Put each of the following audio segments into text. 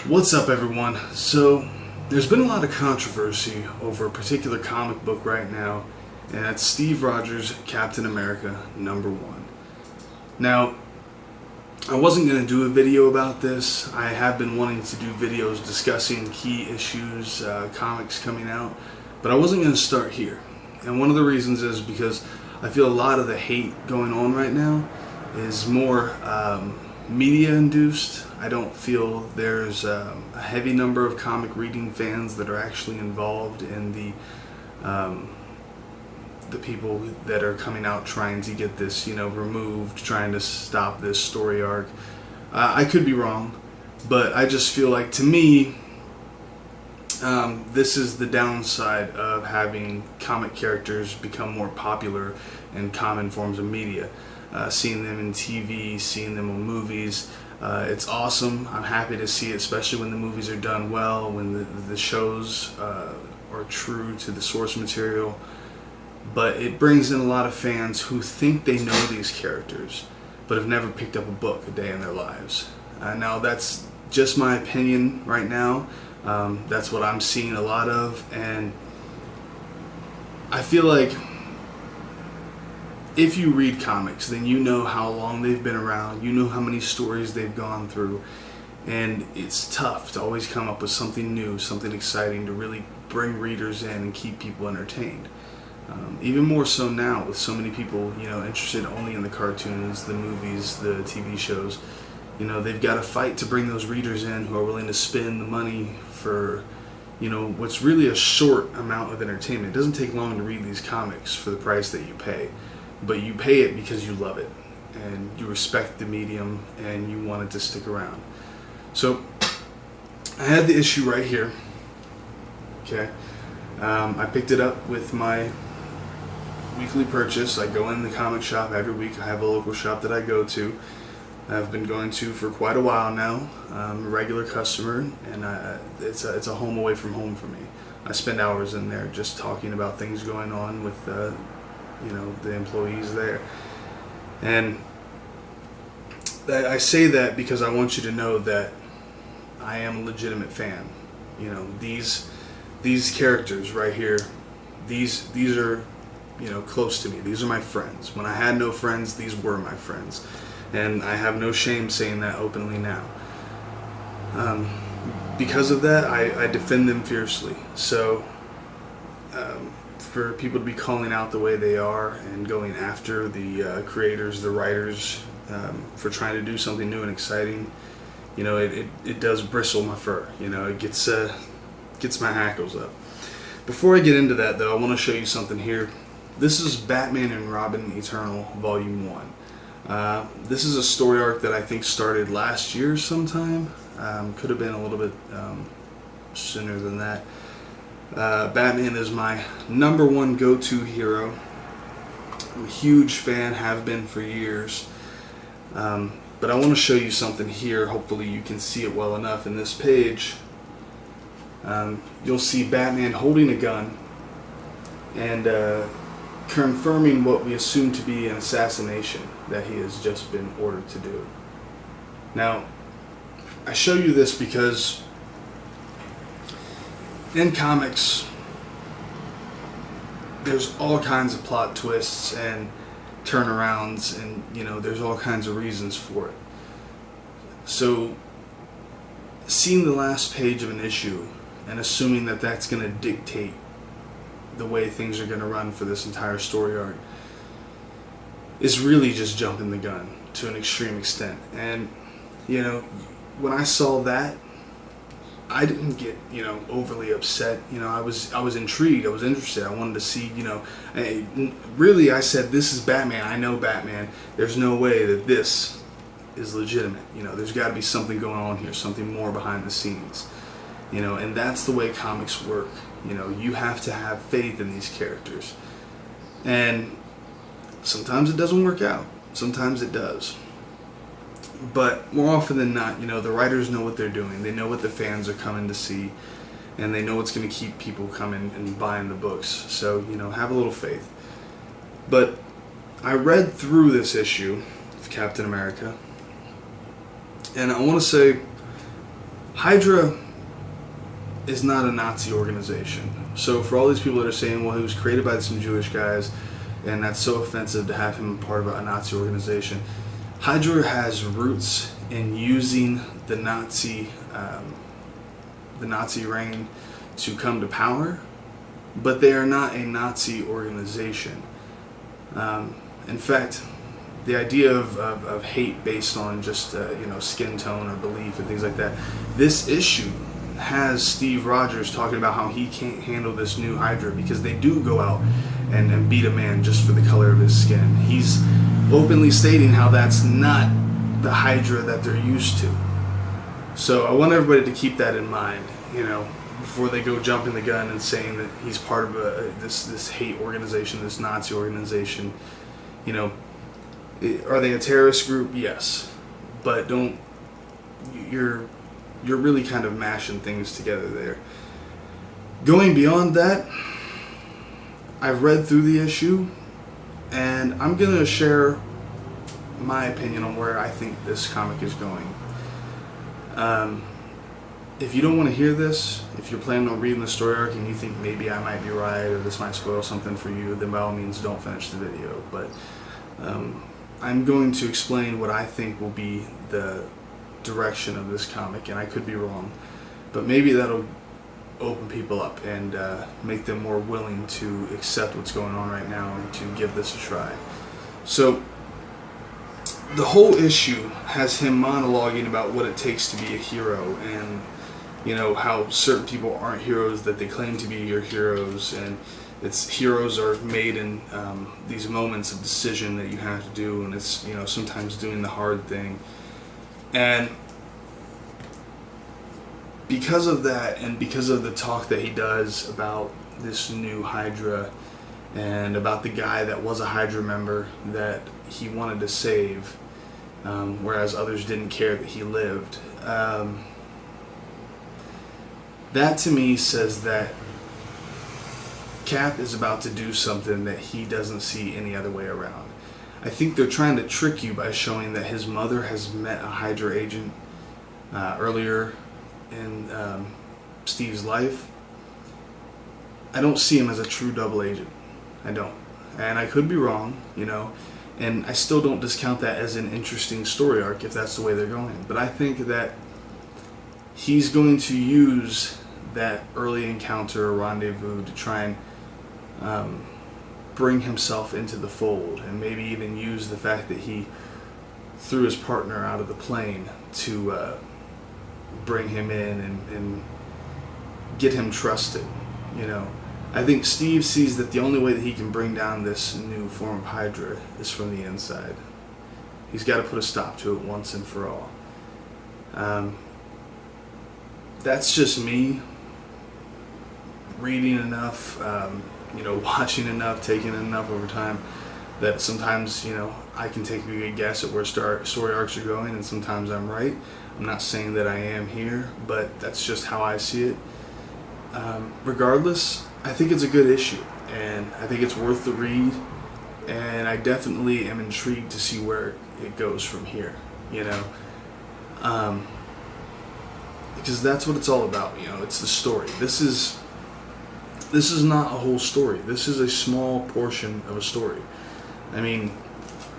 What's up, everyone? So, there's been a lot of controversy over a particular comic book right now, and that's Steve Rogers' Captain America #1. Now, I wasn't going to do a video about this. I have been wanting to do videos discussing key issues, comics coming out, but I wasn't going to start here. And one of the reasons is because I feel a lot of the hate going on right now is more media induced. I don't feel there's a heavy number of comic reading fans that are actually involved in the people that are coming out trying to get this, removed, trying to stop this story arc. I could be wrong, but I just feel like, to me, this is the downside of having comic characters become more popular in common forms of media. Seeing them in TV, seeing them in movies. It's awesome. I'm happy to see it, especially when the movies are done well, when the shows are true to the source material. But it brings in a lot of fans who think they know these characters, but have never picked up a book a day in their lives. Now, that's just my opinion right now. That's what I'm seeing a lot of, and I feel like if you read comics, then you know how long they've been around, you know how many stories they've gone through, and it's tough to always come up with something new, something exciting to really bring readers in and keep people entertained. Even more so now with so many people, interested only in the cartoons, the movies, the TV shows. They've got to fight to bring those readers in who are willing to spend the money for, what's really a short amount of entertainment. It doesn't take long to read these comics for the price that you pay. But you pay it because you love it, and you respect the medium, and you want it to stick around. So, I had the issue right here. Okay, I picked it up with my weekly purchase. I go in the comic shop every week. I have a local shop that I go to. I've been going to for quite a while now. I'm a regular customer, and it's a home away from home for me. I spend hours in there just talking about things going on with the employees there. And I say that because I want you to know that I am a legitimate fan. These characters right here, these are, close to me. These are my friends. When I had no friends, these were my friends. And I have no shame saying that openly now. Because of that, I defend them fiercely. So, for people to be calling out the way they are and going after the creators, the writers, for trying to do something new and exciting, it does bristle my fur. It gets my hackles up. Before I get into that, though, I want to show you something here. This is Batman and Robin Eternal Volume 1. This is a story arc that I think started last year sometime. Could have been a little bit sooner than that. Batman is my #1 go-to hero. I'm a huge fan, have been for years. But I want to show you something here. Hopefully you can see it well enough. In this page, you'll see Batman holding a gun and confirming what we assume to be an assassination that he has just been ordered to do. Now, I show you this because in comics, there's all kinds of plot twists and turnarounds, and there's all kinds of reasons for it. So, seeing the last page of an issue and assuming that that's going to dictate the way things are going to run for this entire story arc is really just jumping the gun to an extreme extent. And when I saw that, I didn't get, overly upset. I was intrigued. I was interested. I wanted to see, really, I said, this is Batman. I know Batman. There's no way that this is legitimate. There's got to be something going on here, something more behind the scenes. And that's the way comics work. You have to have faith in these characters. And sometimes it doesn't work out. Sometimes it does. But more often than not, the writers know what they're doing. They know what the fans are coming to see, and they know what's going to keep people coming and buying the books. So, have a little faith. But I read through this issue of Captain America, and I want to say Hydra is not a Nazi organization. So for all these people that are saying, well, he was created by some Jewish guys, and that's so offensive to have him part of a Nazi organization. Hydra has roots in using the Nazi reign to come to power, but they are not a Nazi organization. In fact, the idea of hate based on just skin tone or belief and things like that, this issue has Steve Rogers talking about how he can't handle this new Hydra because they do go out and beat a man just for the color of his skin. He's openly stating how that's not the Hydra that they're used to. So I want everybody to keep that in mind, before they go jumping the gun and saying that he's part of this hate organization, this Nazi organization. Are they a terrorist group? Yes, but you're really kind of mashing things together there. Going beyond that, I've read through the issue, and I'm going to share my opinion on where I think this comic is going. If you don't want to hear this, if you're planning on reading the story arc and you think maybe I might be right or this might spoil something for you, then by all means don't finish the video. But I'm going to explain what I think will be the direction of this comic, and I could be wrong, but maybe that'll open people up and make them more willing to accept what's going on right now and to give this a try. So the whole issue has him monologuing about what it takes to be a hero, and how certain people aren't heroes that they claim to be your heroes, and heroes are made in these moments of decision that you have to do, and it's sometimes doing the hard thing. And because of that, and because of the talk that he does about this new Hydra, and about the guy that was a Hydra member that he wanted to save, whereas others didn't care that he lived, that to me says that Cap is about to do something that he doesn't see any other way around. I think they're trying to trick you by showing that his mother has met a Hydra agent earlier in Steve's life. I don't see him as a true double agent. I don't. And I could be wrong, and I still don't discount that as an interesting story arc if that's the way they're going. But I think that he's going to use that early encounter or rendezvous to try and bring himself into the fold, and maybe even use the fact that he threw his partner out of the plane to bring him in and get him trusted. I think Steve sees that the only way that he can bring down this new form of Hydra is from the inside. He's got to put a stop to it once and for all. That's just me reading enough, watching enough, taking enough over time, that sometimes, I can take a good guess at where story arcs are going, and sometimes I'm right. I'm not saying that I am here, but that's just how I see it. Regardless, I think it's a good issue, and I think it's worth the read, and I definitely am intrigued to see where it goes from here, because that's what it's all about. It's the story. This is not a whole story. This is a small portion of a story. I mean,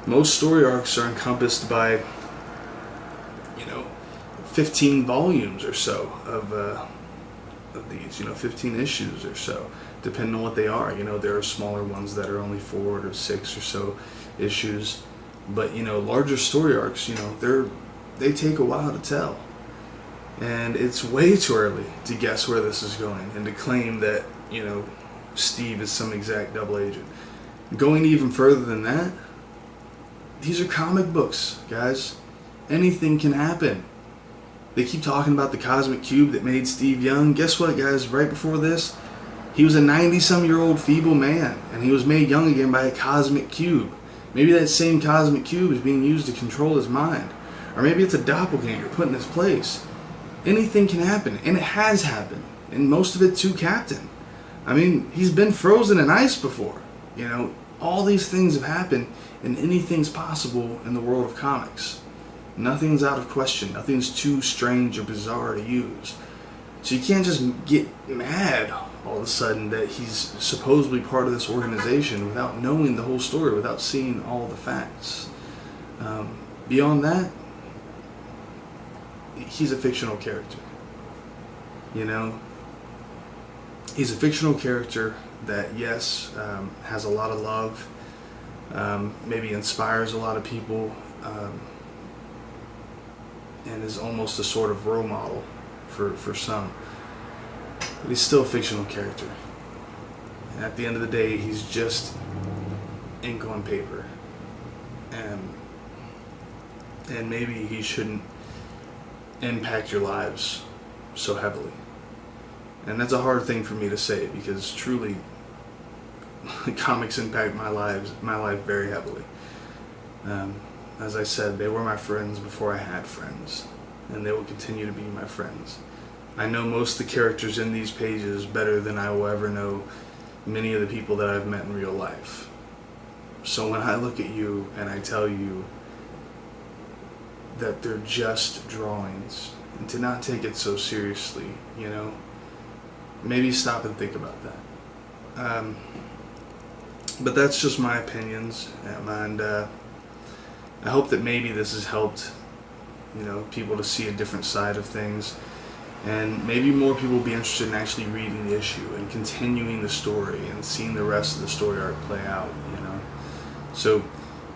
most story arcs are encompassed by 15 volumes or so of these, 15 issues or so, depending on what they are. There are smaller ones that are only 4 or 6 or so issues, but larger story arcs, they take a while to tell, and it's way too early to guess where this is going and to claim that Steve is some exact double agent. Going even further than that, these are comic books, guys. Anything can happen. They keep talking about the cosmic cube that made Steve young. Guess what, guys? Right before this, he was a 90-some-year-old feeble man, and he was made young again by a cosmic cube. Maybe that same cosmic cube is being used to control his mind. Or maybe it's a doppelganger put in his place. Anything can happen, and it has happened, and most of it to Captain. I mean, he's been frozen in ice before. All these things have happened, and anything's possible in the world of comics. Nothing's out of question. Nothing's too strange or bizarre to use. So you can't just get mad all of a sudden that he's supposedly part of this organization without knowing the whole story, without seeing all the facts. Beyond that, he's a fictional character. You know, he's a fictional character that, yes, has a lot of love, maybe inspires a lot of people, and is almost a sort of role model for some. But he's still a fictional character. And at the end of the day, he's just ink on paper. And maybe he shouldn't impact your lives so heavily. And that's a hard thing for me to say, because truly comics impact my life very heavily. As I said, they were my friends before I had friends, and they will continue to be my friends. I know most of the characters in these pages better than I will ever know many of the people that I've met in real life. So when I look at you and I tell you that they're just drawings, and to not take it so seriously, you know, maybe stop and think about that. But that's just my opinions, and I hope that maybe this has helped, you know, people to see a different side of things, and maybe more people will be interested in actually reading the issue and continuing the story and seeing the rest of the story arc play out, you know. So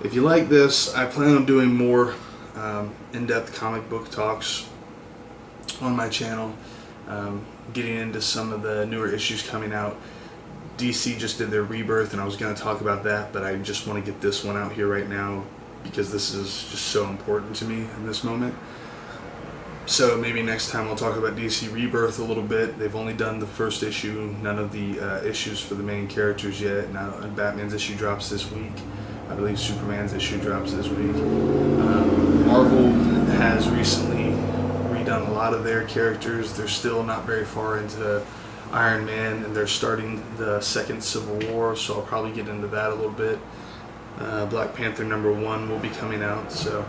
if you like this, I plan on doing more in-depth comic book talks on my channel, getting into some of the newer issues coming out. DC just did their Rebirth, and I was going to talk about that, but I just want to get this one out here right now because this is just so important to me in this moment. So maybe next time I'll talk about DC Rebirth a little bit. They've only done the first issue, none of the issues for the main characters yet. Now Batman's issue drops this week. I believe Superman's issue drops this week. Marvel has recently redone a lot of their characters. They're still not very far into Iron Man, and they're starting the second Civil War, so I'll probably get into that a little bit. Black Panther #1 will be coming out. So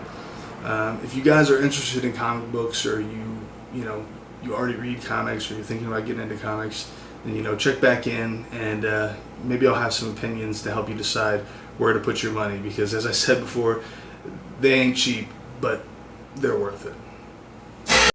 if you guys are interested in comic books, or you already read comics, or you're thinking about getting into comics, then, you know, check back in, and maybe I'll have some opinions to help you decide where to put your money, because as I said before, they ain't cheap, but they're worth it.